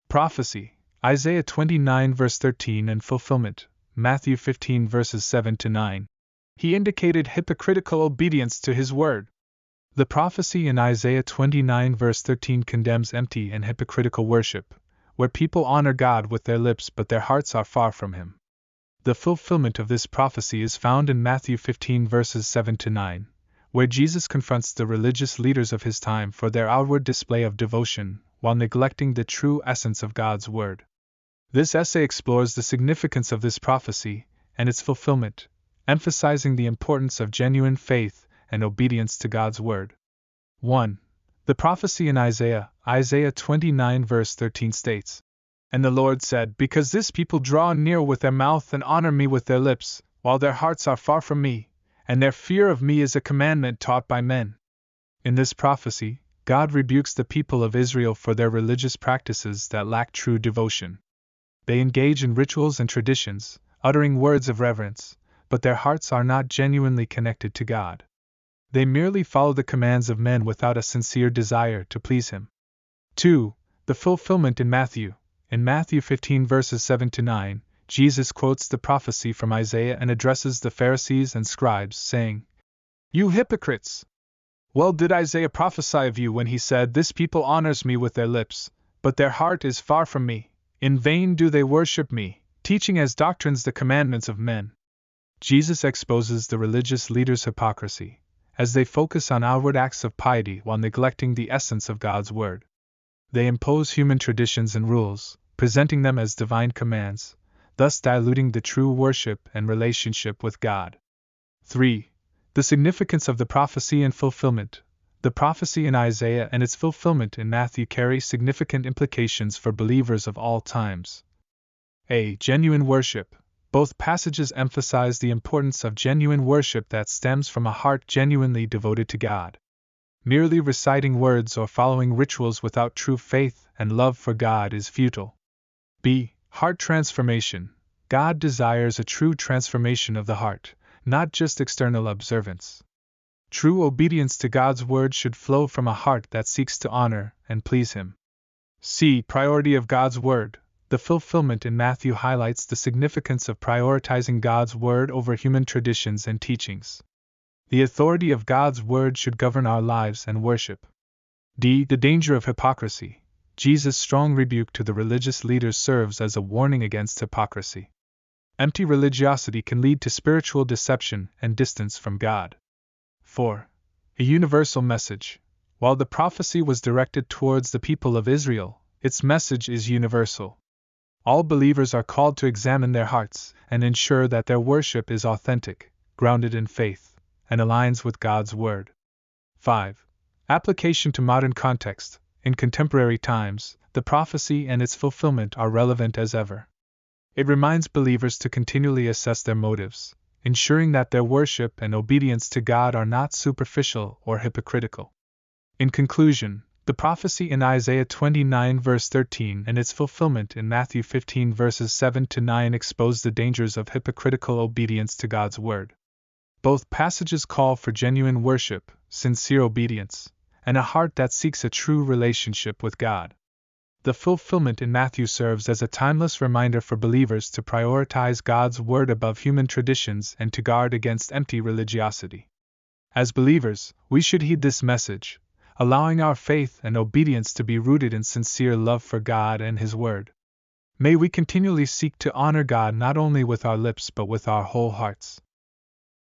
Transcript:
Prophecy, Isaiah 29 verse 13 and fulfillment, Matthew 15 verses 7 to 9. He indicated hypocritical obedience to his word. The prophecy in Isaiah 29 verse 13 condemns empty and hypocritical worship, where people honor God with their lips but their hearts are far from Him. The fulfillment of this prophecy is found in Matthew 15 verses 7 to 9, where Jesus confronts the religious leaders of His time for their outward display of devotion, while neglecting the true essence of God's Word. This essay explores the significance of this prophecy and its fulfillment, emphasizing the importance of genuine faith and obedience to God's Word. 1. The prophecy in Isaiah 29 verse 13 states, "And the Lord said, Because this people draw near with their mouth and honor me with their lips, while their hearts are far from me, and their fear of me is a commandment taught by men." In this prophecy, God rebukes the people of Israel for their religious practices that lack true devotion. They engage in rituals and traditions, uttering words of reverence, but their hearts are not genuinely connected to God. They merely follow the commands of men without a sincere desire to please Him. 2. The fulfillment in Matthew. In Matthew 15 verses 7 to 9, Jesus quotes the prophecy from Isaiah and addresses the Pharisees and scribes, saying, "You hypocrites! Well did Isaiah prophesy of you when he said, This people honors me with their lips, but their heart is far from me. In vain do they worship me, teaching as doctrines the commandments of men." Jesus exposes the religious leaders' hypocrisy, as they focus on outward acts of piety while neglecting the essence of God's Word. They impose human traditions and rules, presenting them as divine commands, thus diluting the true worship and relationship with God. 3. The significance of the prophecy and fulfillment. The prophecy in Isaiah and its fulfillment in Matthew carry significant implications for believers of all times. A. Genuine worship. Both passages emphasize the importance of genuine worship that stems from a heart genuinely devoted to God. Merely reciting words or following rituals without true faith and love for God is futile. B. Heart transformation. God desires a true transformation of the heart, not just external observance. True obedience to God's Word should flow from a heart that seeks to honor and please Him. C. Priority of God's Word. The fulfillment in Matthew highlights the significance of prioritizing God's Word over human traditions and teachings. The authority of God's Word should govern our lives and worship. D. The danger of hypocrisy. Jesus' strong rebuke to the religious leaders serves as a warning against hypocrisy. Empty religiosity can lead to spiritual deception and distance from God. 4. A universal message. While the prophecy was directed towards the people of Israel, its message is universal. All believers are called to examine their hearts and ensure that their worship is authentic, grounded in faith, and aligns with God's Word. 5. Application to modern context. In contemporary times, the prophecy and its fulfillment are relevant as ever. It reminds believers to continually assess their motives, ensuring that their worship and obedience to God are not superficial or hypocritical. In conclusion, the prophecy in Isaiah 29 verse 13 and its fulfillment in Matthew 15 verses 7 to 9 expose the dangers of hypocritical obedience to God's Word. Both passages call for genuine worship, sincere obedience, and a heart that seeks a true relationship with God. The fulfillment in Matthew serves as a timeless reminder for believers to prioritize God's Word above human traditions and to guard against empty religiosity. As believers, we should heed this message, allowing our faith and obedience to be rooted in sincere love for God and His Word. May we continually seek to honor God not only with our lips but with our whole hearts.